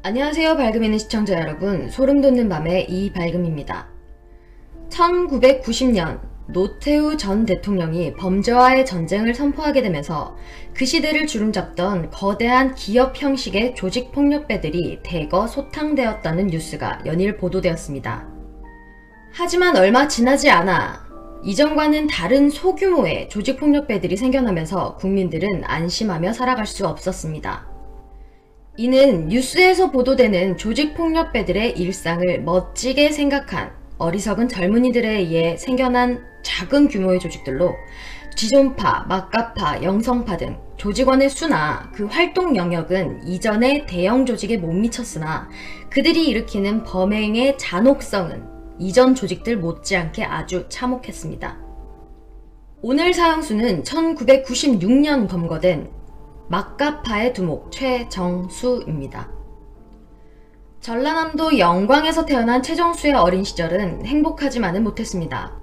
안녕하세요. 밝음있는 시청자 여러분, 소름돋는 밤의 이밝음입니다. 1990년 노태우 전 대통령이 범죄와의 전쟁을 선포하게 되면서 그 시대를 주름잡던 거대한 기업 형식의 조직폭력배들이 대거 소탕되었다는 뉴스가 연일 보도되었습니다. 하지만 얼마 지나지 않아 이전과는 다른 소규모의 조직폭력배들이 생겨나면서 국민들은 안심하며 살아갈 수 없었습니다. 이는 뉴스에서 보도되는 조직폭력배들의 일상을 멋지게 생각한 어리석은 젊은이들에 의해 생겨난 작은 규모의 조직들로 지존파, 막가파, 영성파 등 조직원의 수나 그 활동 영역은 이전의 대형 조직에 못 미쳤으나 그들이 일으키는 범행의 잔혹성은 이전 조직들 못지않게 아주 참혹했습니다. 오늘 사형수는 1996년 검거된 막가파의 두목 최정수입니다. 전라남도 영광에서 태어난 최정수의 어린 시절은 행복하지만은 못했습니다.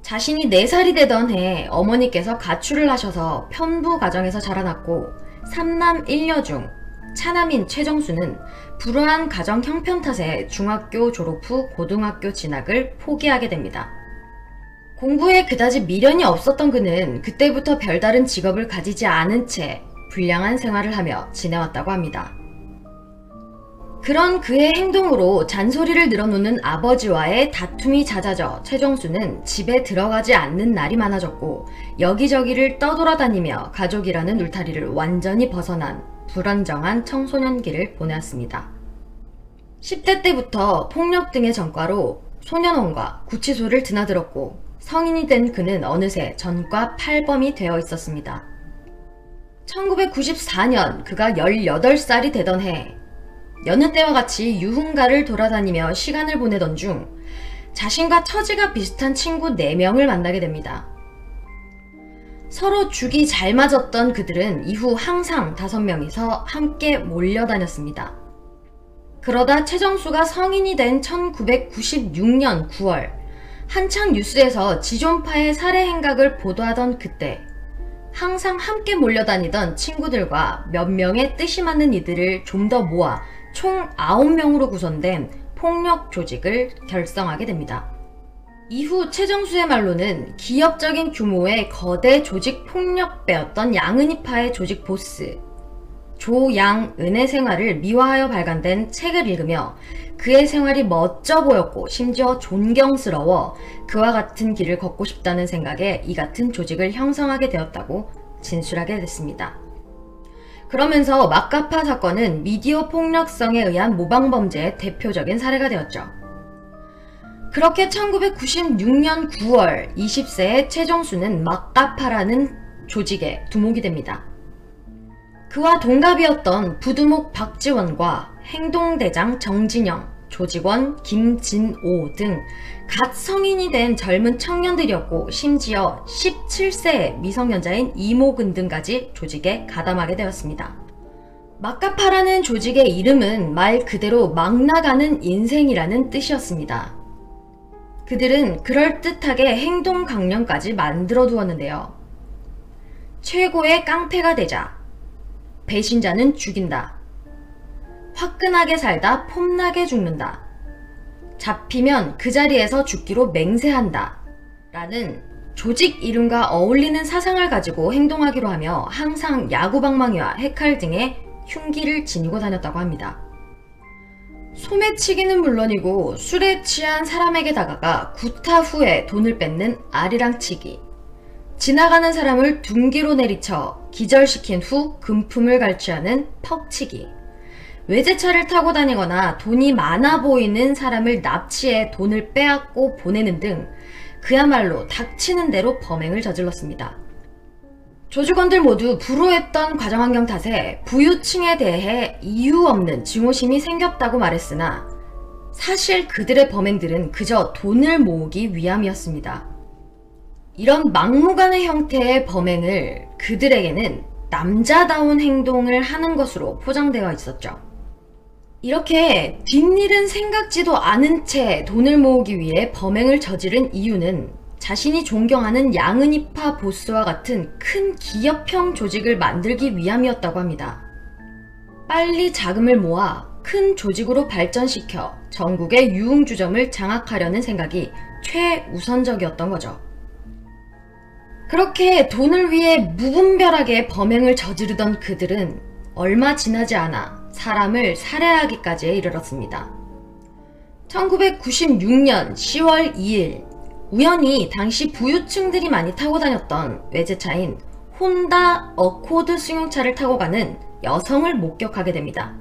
자신이 4살이 되던 해 어머니께서 가출을 하셔서 편부 가정에서 자라났고 3남 1녀 중 차남인 최정수는 불우한 가정 형편 탓에 중학교 졸업 후 고등학교 진학을 포기하게 됩니다. 공부에 그다지 미련이 없었던 그는 그때부터 별다른 직업을 가지지 않은 채 불량한 생활을 하며 지내왔다고 합니다. 그런 그의 행동으로 잔소리를 늘어놓는 아버지와의 다툼이 잦아져 최정수는 집에 들어가지 않는 날이 많아졌고 여기저기를 떠돌아다니며 가족이라는 울타리를 완전히 벗어난 불안정한 청소년기를 보내왔습니다. 10대 때부터 폭력 등의 전과로 소년원과 구치소를 드나들었고 성인이 된 그는 어느새 전과 8범이 되어 있었습니다. 1994년 그가 18살이 되던 해 여느 때와 같이 유흥가를 돌아다니며 시간을 보내던 중 자신과 처지가 비슷한 친구 4명을 만나게 됩니다. 서로 죽이 잘 맞았던 그들은 이후 항상 5명이서 함께 몰려다녔습니다. 그러다 최정수가 성인이 된 1996년 9월 한창 뉴스에서 지존파의 살해 행각을 보도하던 그때 항상 함께 몰려다니던 친구들과 몇 명의 뜻이 맞는 이들을 좀 더 모아 총 9명으로 구성된 폭력 조직을 결성하게 됩니다. 이후 최정수의 말로는 기업적인 규모의 거대 조직 폭력배였던 양은이파의 조직 보스 조양은의 생활을 미화하여 발간된 책을 읽으며 그의 생활이 멋져 보였고 심지어 존경스러워 그와 같은 길을 걷고 싶다는 생각에 이 같은 조직을 형성하게 되었다고 진술하게 됐습니다. 그러면서 막가파 사건은 미디어 폭력성에 의한 모방범죄의 대표적인 사례가 되었죠. 그렇게 1996년 9월 20세의 최정수는 막가파라는 조직의 두목이 됩니다. 그와 동갑이었던 부두목 박지원과 행동대장 정진영, 조직원 김진오 등 갓 성인이 된 젊은 청년들이었고 심지어 17세의 미성년자인 이모근 등까지 조직에 가담하게 되었습니다. 막가파라는 조직의 이름은 말 그대로 막 나가는 인생이라는 뜻이었습니다. 그들은 그럴듯하게 행동 강령까지 만들어 두었는데요. 최고의 깡패가 되자 배신자는 죽인다. 화끈하게 살다 폼나게 죽는다. 잡히면 그 자리에서 죽기로 맹세한다. 라는 조직 이름과 어울리는 사상을 가지고 행동하기로 하며 항상 야구방망이와 해칼 등의 흉기를 지니고 다녔다고 합니다. 소매치기는 물론이고 술에 취한 사람에게 다가가 구타 후에 돈을 뺏는 아리랑치기, 지나가는 사람을 둔기로 내리쳐 기절시킨 후 금품을 갈취하는 퍽치기, 외제차를 타고 다니거나 돈이 많아 보이는 사람을 납치해 돈을 빼앗고 보내는 등 그야말로 닥치는 대로 범행을 저질렀습니다. 조직원들 모두 불우했던 가정환경 탓에 부유층에 대해 이유 없는 증오심이 생겼다고 말했으나 사실 그들의 범행들은 그저 돈을 모으기 위함이었습니다. 이런 막무가내 형태의 범행을 그들에게는 남자다운 행동을 하는 것으로 포장되어 있었죠. 이렇게 뒷일은 생각지도 않은 채 돈을 모으기 위해 범행을 저지른 이유는 자신이 존경하는 양은이파 보스와 같은 큰 기업형 조직을 만들기 위함이었다고 합니다. 빨리 자금을 모아 큰 조직으로 발전시켜 전국의 유흥주점을 장악하려는 생각이 최우선적이었던 거죠. 그렇게 돈을 위해 무분별하게 범행을 저지르던 그들은 얼마 지나지 않아 사람을 살해하기까지에 이르렀습니다. 1996년 10월 2일 우연히 당시 부유층들이 많이 타고 다녔던 외제차인 혼다 어코드 승용차를 타고 가는 여성을 목격하게 됩니다.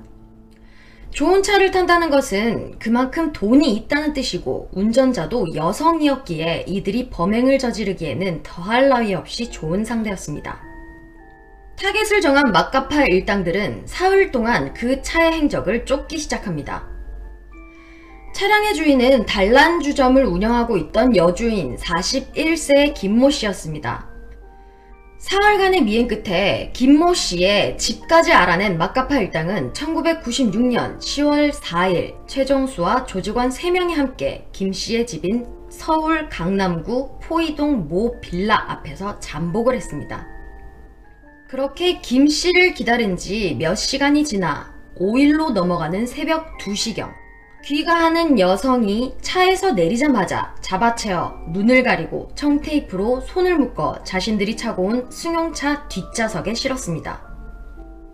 좋은 차를 탄다는 것은 그만큼 돈이 있다는 뜻이고 운전자도 여성이었기에 이들이 범행을 저지르기에는 더할 나위 없이 좋은 상대였습니다. 타겟을 정한 마카파 일당들은 사흘 동안 그 차의 행적을 쫓기 시작합니다. 차량의 주인은 단란주점을 운영하고 있던 여주인 41세의 김모 씨였습니다. 사흘간의 미행 끝에 김모 씨의 집까지 알아낸 마카파 일당은 1996년 10월 4일 최정수와 조직원 3명이 함께 김 씨의 집인 서울 강남구 포이동 모 빌라 앞에서 잠복을 했습니다. 그렇게 김 씨를 기다린 지 몇 시간이 지나 5일로 넘어가는 새벽 2시경 귀가하는 여성이 차에서 내리자마자 잡아채어 눈을 가리고 청테이프로 손을 묶어 자신들이 차고 온 승용차 뒷좌석에 실었습니다.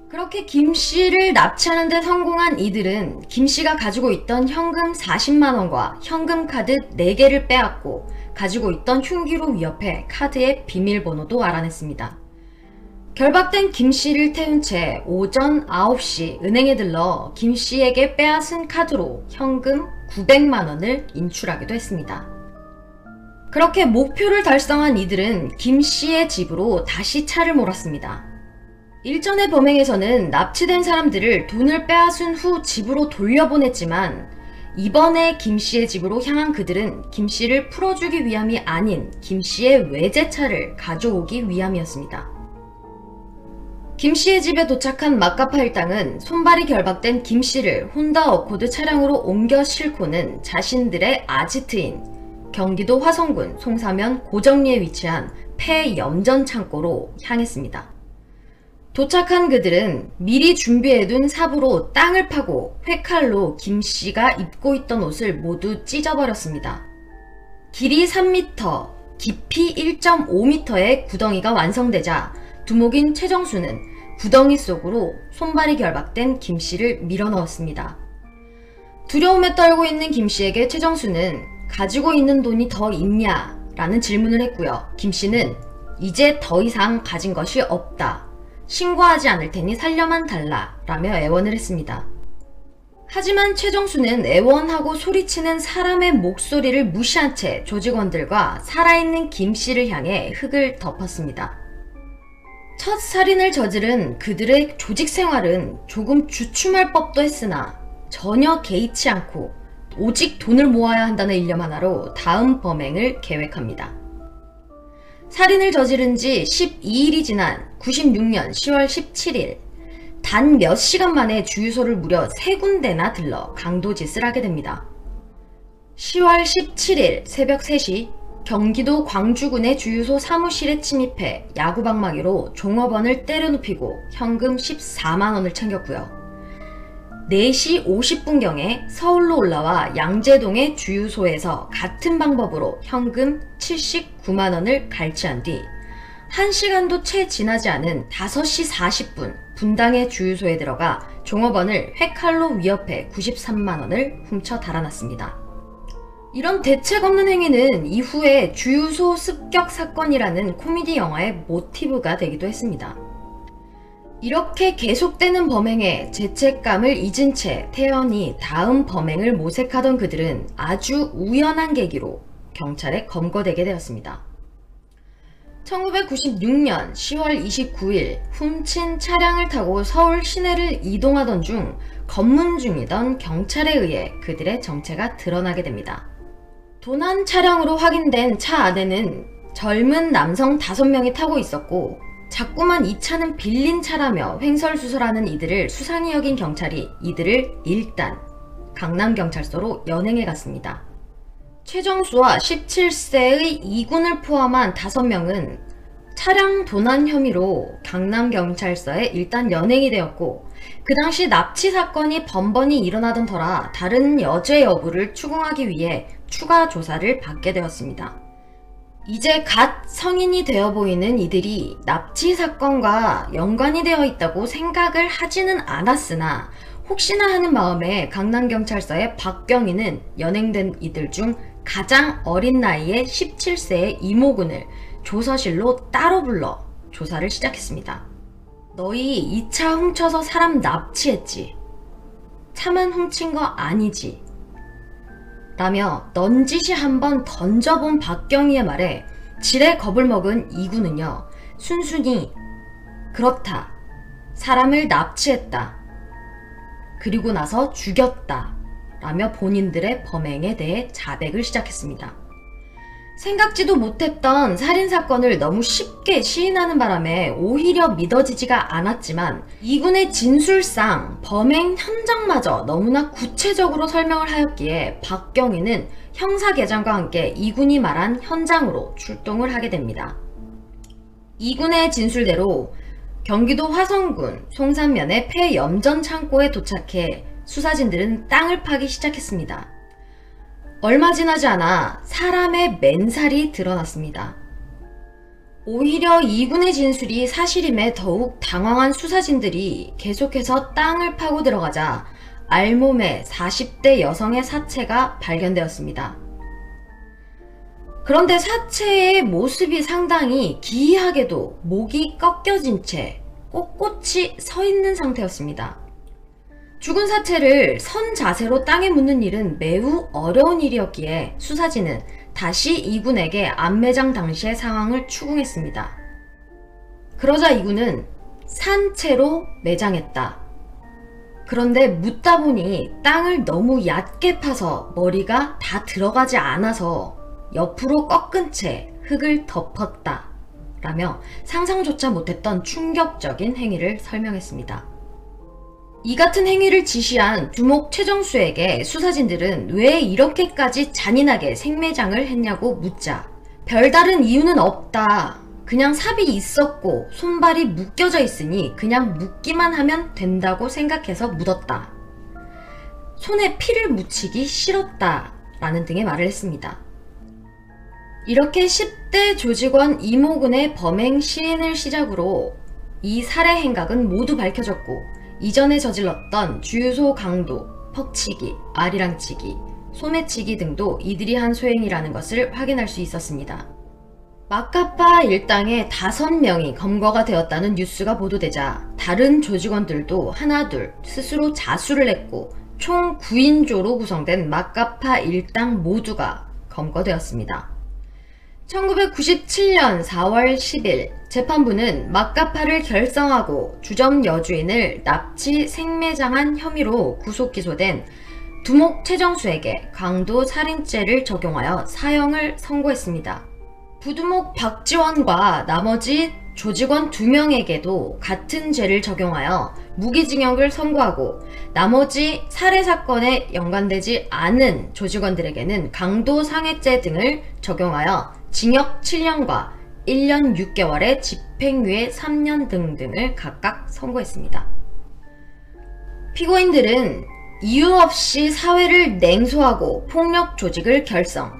그렇게 김 씨를 납치하는 데 성공한 이들은 김 씨가 가지고 있던 현금 40만원과 현금 카드 4개를 빼앗고 가지고 있던 흉기로 위협해 카드의 비밀번호도 알아냈습니다. 결박된 김 씨를 태운 채 오전 9시 은행에 들러 김 씨에게 빼앗은 카드로 현금 900만원을 인출하기도 했습니다. 그렇게 목표를 달성한 이들은 김 씨의 집으로 다시 차를 몰았습니다. 일전의 범행에서는 납치된 사람들을 돈을 빼앗은 후 집으로 돌려보냈지만 이번에 김 씨의 집으로 향한 그들은 김 씨를 풀어주기 위함이 아닌 김 씨의 외제차를 가져오기 위함이었습니다. 김 씨의 집에 도착한 마카파 일당은 손발이 결박된 김 씨를 혼다 어코드 차량으로 옮겨 싣고는 자신들의 아지트인 경기도 화성군 송사면 고정리에 위치한 폐염전 창고로 향했습니다. 도착한 그들은 미리 준비해둔 삽으로 땅을 파고 회칼로 김 씨가 입고 있던 옷을 모두 찢어버렸습니다. 길이 3m, 깊이 1.5m의 구덩이가 완성되자 두목인 최정수는 구덩이 속으로 손발이 결박된 김 씨를 밀어넣었습니다. 두려움에 떨고 있는 김 씨에게 최정수는 가지고 있는 돈이 더 있냐? 라는 질문을 했고요. 김 씨는 이제 더 이상 가진 것이 없다. 신고하지 않을 테니 살려만 달라. 라며 애원을 했습니다. 하지만 최정수는 애원하고 소리치는 사람의 목소리를 무시한 채 조직원들과 살아있는 김 씨를 향해 흙을 덮었습니다. 첫 살인을 저지른 그들의 조직 생활은 조금 주춤할 법도 했으나 전혀 개의치 않고 오직 돈을 모아야 한다는 일념 하나로 다음 범행을 계획합니다. 살인을 저지른 지 12일이 지난 96년 10월 17일 단 몇 시간 만에 주유소를 무려 3군데나 들러 강도짓을 하게 됩니다. 10월 17일 새벽 3시 경기도 광주군의 주유소 사무실에 침입해 야구방망이로 종업원을 때려눕히고 현금 14만원을 챙겼고요. 4시 50분경에 서울로 올라와 양재동의 주유소에서 같은 방법으로 현금 79만원을 갈취한 뒤 1시간도 채 지나지 않은 5시 40분 분당의 주유소에 들어가 종업원을 회칼로 위협해 93만원을 훔쳐 달아났습니다. 이런 대책 없는 행위는 이후에 주유소 습격 사건이라는 코미디 영화의 모티브가 되기도 했습니다. 이렇게 계속되는 범행에 죄책감을 잊은 채 태연히 다음 범행을 모색하던 그들은 아주 우연한 계기로 경찰에 검거되게 되었습니다. 1996년 10월 29일 훔친 차량을 타고 서울 시내를 이동하던 중 검문 중이던 경찰에 의해 그들의 정체가 드러나게 됩니다. 도난 차량으로 확인된 차 안에는 젊은 남성 5명이 타고 있었고 자꾸만 이 차는 빌린 차라며 횡설수설하는 이들을 수상히 여긴 경찰이 이들을 일단 강남경찰서로 연행해 갔습니다. 최정수와 17세의 이군을 포함한 5명은 차량 도난 혐의로 강남경찰서에 일단 연행이 되었고 그 당시 납치 사건이 번번이 일어나던 터라 다른 여죄 여부를 추궁하기 위해 추가 조사를 받게 되었습니다. 이제 갓 성인이 되어 보이는 이들이 납치 사건과 연관이 되어 있다고 생각을 하지는 않았으나 혹시나 하는 마음에 강남경찰서의 박경희는 연행된 이들 중 가장 어린 나이의 17세의 이모군을 조서실로 따로 불러 조사를 시작했습니다. 너희 2차 훔쳐서 사람 납치했지? 차만 훔친 거 아니지? 라며 넌지시 한번 던져본 박경희의 말에 지레 겁을 먹은 이군은요, 순순히 그렇다, 사람을 납치했다, 그리고 나서 죽였다 라며 본인들의 범행에 대해 자백을 시작했습니다. 생각지도 못했던 살인사건을 너무 쉽게 시인하는 바람에 오히려 믿어지지가 않았지만 이군의 진술상 범행 현장마저 너무나 구체적으로 설명을 하였기에 박경희는 형사계장과 함께 이군이 말한 현장으로 출동을 하게 됩니다. 이군의 진술대로 경기도 화성군 송산면의 폐염전 창고에 도착해 수사진들은 땅을 파기 시작했습니다. 얼마 지나지 않아 사람의 맨살이 드러났습니다. 오히려 이군의 진술이 사실임에 더욱 당황한 수사진들이 계속해서 땅을 파고 들어가자 알몸에 40대 여성의 사체가 발견되었습니다. 그런데 사체의 모습이 상당히 기이하게도 목이 꺾여진 채 꼿꼿이 서 있는 상태였습니다. 죽은 사체를 선 자세로 땅에 묻는 일은 매우 어려운 일이었기에 수사진은 다시 이군에게 암매장 당시의 상황을 추궁했습니다. 그러자 이군은 산채로 매장했다. 그런데 묻다 보니 땅을 너무 얕게 파서 머리가 다 들어가지 않아서 옆으로 꺾은 채 흙을 덮었다 라며 상상조차 못했던 충격적인 행위를 설명했습니다. 이 같은 행위를 지시한 두목 최정수에게 수사진들은 왜 이렇게까지 잔인하게 생매장을 했냐고 묻자 별다른 이유는 없다. 그냥 삽이 있었고 손발이 묶여져 있으니 그냥 묶기만 하면 된다고 생각해서 묻었다. 손에 피를 묻히기 싫었다. 라는 등의 말을 했습니다. 이렇게 10대 조직원 이모군의 범행 시인을 시작으로 이 살해 행각은 모두 밝혀졌고 이전에 저질렀던 주유소 강도, 퍽치기, 아리랑치기, 소매치기 등도 이들이 한 소행이라는 것을 확인할 수 있었습니다. 마카파 일당에 5명이 검거가 되었다는 뉴스가 보도되자 다른 조직원들도 하나둘 스스로 자수를 했고 총 9인조로 구성된 마카파 일당 모두가 검거되었습니다. 1997년 4월 10일 재판부는 마카파를 결성하고 주점 여주인을 납치 생매장한 혐의로 구속 기소된 두목 최정수에게 강도 살인죄를 적용하여 사형을 선고했습니다. 부두목 박지원과 나머지 조직원 2명에게도 같은 죄를 적용하여 무기징역을 선고하고 나머지 살해사건에 연관되지 않은 조직원들에게는 강도상해죄 등을 적용하여 징역 7년과 1년 6개월의 집행유예 3년 등등을 각각 선고했습니다. 피고인들은 이유 없이 사회를 냉소하고 폭력 조직을 결성,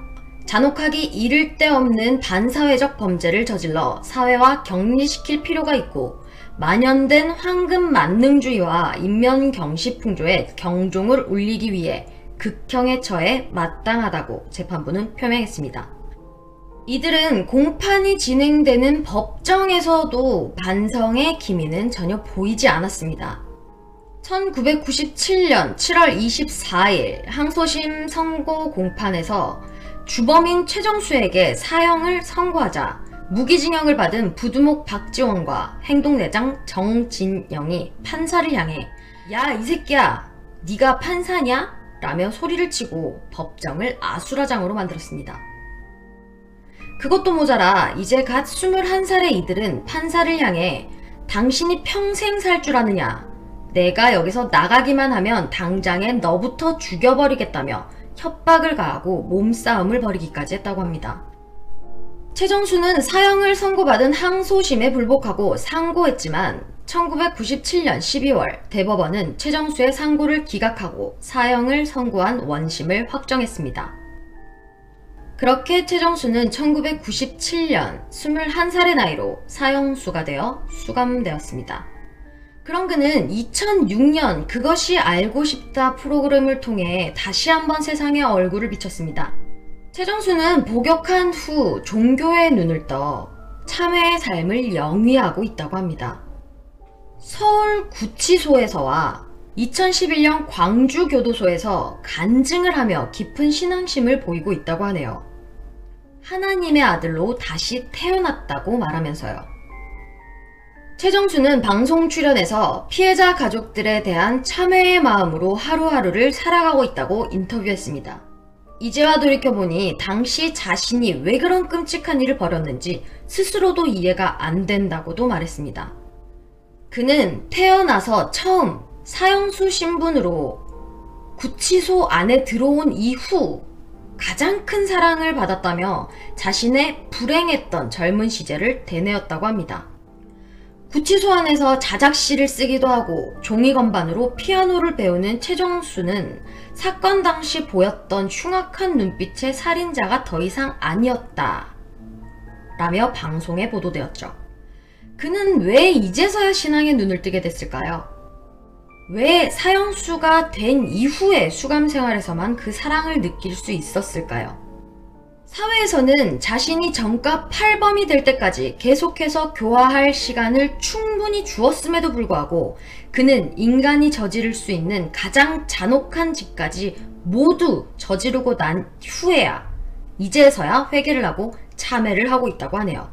잔혹하기 이를 데 없는 반사회적 범죄를 저질러 사회와 격리시킬 필요가 있고 만연된 황금 만능주의와 인면경시풍조에 경종을 울리기 위해 극형의 처에 마땅하다고 재판부는 표명했습니다. 이들은 공판이 진행되는 법정에서도 반성의 기미는 전혀 보이지 않았습니다. 1997년 7월 24일 항소심 선고 공판에서 주범인 최정수에게 사형을 선고하자 무기징역을 받은 부두목 박지원과 행동대장 정진영이 판사를 향해 야, 이 새끼야, 네가 판사냐? 라며 소리를 치고 법정을 아수라장으로 만들었습니다. 그것도 모자라 이제 갓 21살의 이들은 판사를 향해 당신이 평생 살 줄 아느냐? 내가 여기서 나가기만 하면 당장에 너부터 죽여버리겠다며 협박을 가하고 몸싸움을 벌이기까지 했다고 합니다. 최정수는 사형을 선고받은 항소심에 불복하고 상고했지만 1997년 12월 대법원은 최정수의 상고를 기각하고 사형을 선고한 원심을 확정했습니다. 그렇게 최정수는 1997년 21살의 나이로 사형수가 되어 수감되었습니다. 그럼 그는 2006년 그것이 알고 싶다 프로그램을 통해 다시 한번 세상에 얼굴을 비쳤습니다. 최정수는 복역한 후 종교의 눈을 떠 참회의 삶을 영위하고 있다고 합니다. 서울 구치소에서와 2011년 광주교도소에서 간증을 하며 깊은 신앙심을 보이고 있다고 하네요. 하나님의 아들로 다시 태어났다고 말하면서요. 최정수는 방송 출연에서 피해자 가족들에 대한 참회의 마음으로 하루하루를 살아가고 있다고 인터뷰했습니다. 이제와 돌이켜보니 당시 자신이 왜 그런 끔찍한 일을 벌였는지 스스로도 이해가 안 된다고도 말했습니다. 그는 태어나서 처음 사형수 신분으로 구치소 안에 들어온 이후 가장 큰 사랑을 받았다며 자신의 불행했던 젊은 시절을 되뇌었다고 합니다. 구치소 안에서 자작시를 쓰기도 하고 종이 건반으로 피아노를 배우는 최정수는 사건 당시 보였던 흉악한 눈빛의 살인자가 더 이상 아니었다 라며 방송에 보도되었죠. 그는 왜 이제서야 신앙에 눈을 뜨게 됐을까요? 왜 사형수가 된 이후에 수감 생활에서만 그 사랑을 느낄 수 있었을까요? 사회에서는 자신이 정가 8범이 될 때까지 계속해서 교화할 시간을 충분히 주었음에도 불구하고 그는 인간이 저지를 수 있는 가장 잔혹한 짓까지 모두 저지르고 난 후에야 이제서야 회개를 하고 참회를 하고 있다고 하네요.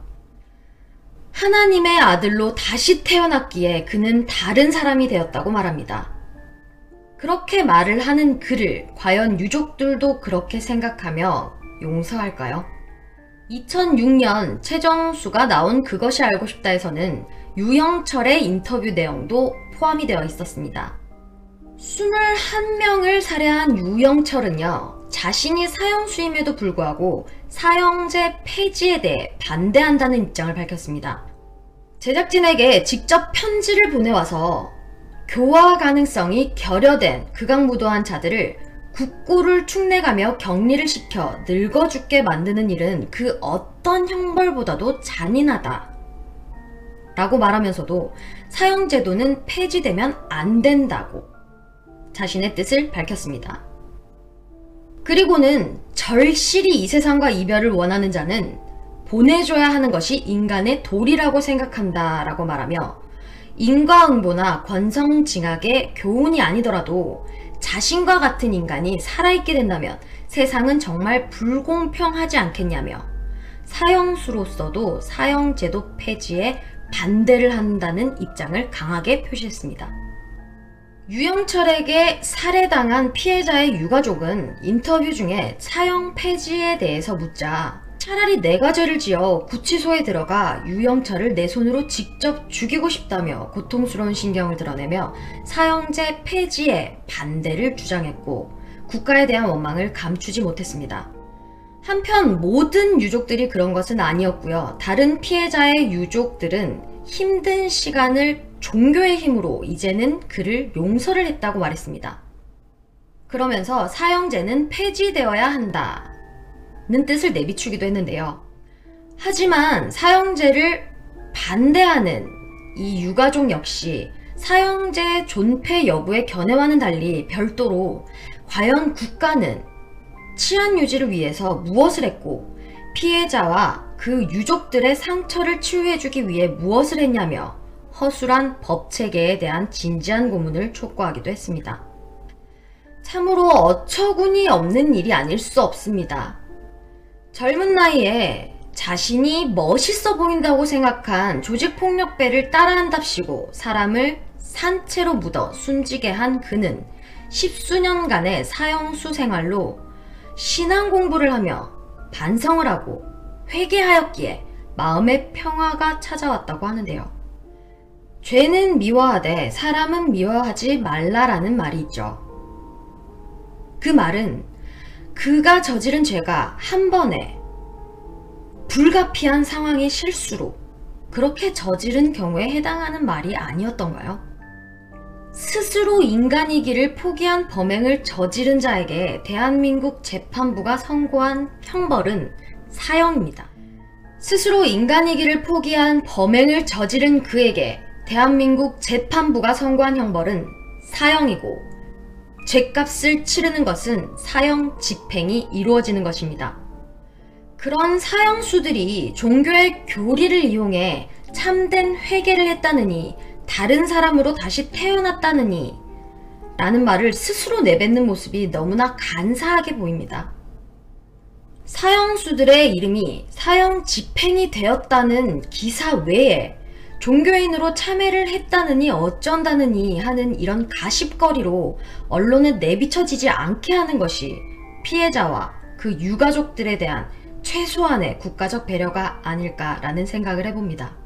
하나님의 아들로 다시 태어났기에 그는 다른 사람이 되었다고 말합니다. 그렇게 말을 하는 그를 과연 유족들도 그렇게 생각하며 용서할까요? 2006년 최정수가 나온 그것이 알고 싶다에서는 유영철의 인터뷰 내용도 포함이 되어 있었습니다. 21명을 살해한 유영철은요, 자신이 사형수임에도 불구하고 사형제 폐지에 대해 반대한다는 입장을 밝혔습니다. 제작진에게 직접 편지를 보내와서 교화 가능성이 결여된 극악무도한 자들을 국고를 축내가며 격리를 시켜 늙어 죽게 만드는 일은 그 어떤 형벌보다도 잔인하다 라고 말하면서도 사형제도는 폐지되면 안 된다고 자신의 뜻을 밝혔습니다. 그리고는 절실히 이 세상과 이별을 원하는 자는 보내줘야 하는 것이 인간의 도리라고 생각한다 라고 말하며 인과응보나 권성징악의 교훈이 아니더라도 자신과 같은 인간이 살아있게 된다면 세상은 정말 불공평하지 않겠냐며 사형수로서도 사형제도 폐지에 반대를 한다는 입장을 강하게 표시했습니다. 유영철에게 살해당한 피해자의 유가족은 인터뷰 중에 사형 폐지에 대해서 묻자 차라리 내가 죄를 지어 구치소에 들어가 유영철을 내 손으로 직접 죽이고 싶다며 고통스러운 신경을 드러내며 사형제 폐지에 반대를 주장했고 국가에 대한 원망을 감추지 못했습니다. 한편 모든 유족들이 그런 것은 아니었고요. 다른 피해자의 유족들은 힘든 시간을 종교의 힘으로 이제는 그를 용서를 했다고 말했습니다. 그러면서 사형제는 폐지되어야 한다 는 뜻을 내비추기도 했는데요. 하지만 사형제를 반대하는 이 유가족 역시 사형제 존폐 여부의 견해와는 달리 별도로 과연 국가는 치안 유지를 위해서 무엇을 했고 피해자와 그 유족들의 상처를 치유해주기 위해 무엇을 했냐며 허술한 법체계에 대한 진지한 고문을 촉구하기도 했습니다. 참으로 어처구니 없는 일이 아닐 수 없습니다. 젊은 나이에 자신이 멋있어 보인다고 생각한 조직폭력배를 따라한답시고 사람을 산채로 묻어 숨지게 한 그는 10수년간의 사형수 생활로 신앙 공부를 하며 반성을 하고 회개하였기에 마음의 평화가 찾아왔다고 하는데요. 죄는 미워하되 사람은 미워하지 말라라는 말이 있죠. 그 말은 그가 저지른 죄가 한 번에 불가피한 상황의 실수로 그렇게 저지른 경우에 해당하는 말이 아니었던가요? 스스로 인간이기를 포기한 범행을 저지른 자에게 대한민국 재판부가 선고한 형벌은 사형입니다. 스스로 인간이기를 포기한 범행을 저지른 그에게 대한민국 재판부가 선고한 형벌은 사형이고, 죗값을 치르는 것은 사형 집행이 이루어지는 것입니다. 그런 사형수들이 종교의 교리를 이용해 참된 회개를 했다느니, 다른 사람으로 다시 태어났다느니 라는 말을 스스로 내뱉는 모습이 너무나 간사하게 보입니다. 사형수들의 이름이 사형 집행이 되었다는 기사 외에 종교인으로 참회를 했다느니 어쩐다느니 하는 이런 가십거리로 언론에 내비쳐지지 않게 하는 것이 피해자와 그 유가족들에 대한 최소한의 국가적 배려가 아닐까라는 생각을 해봅니다.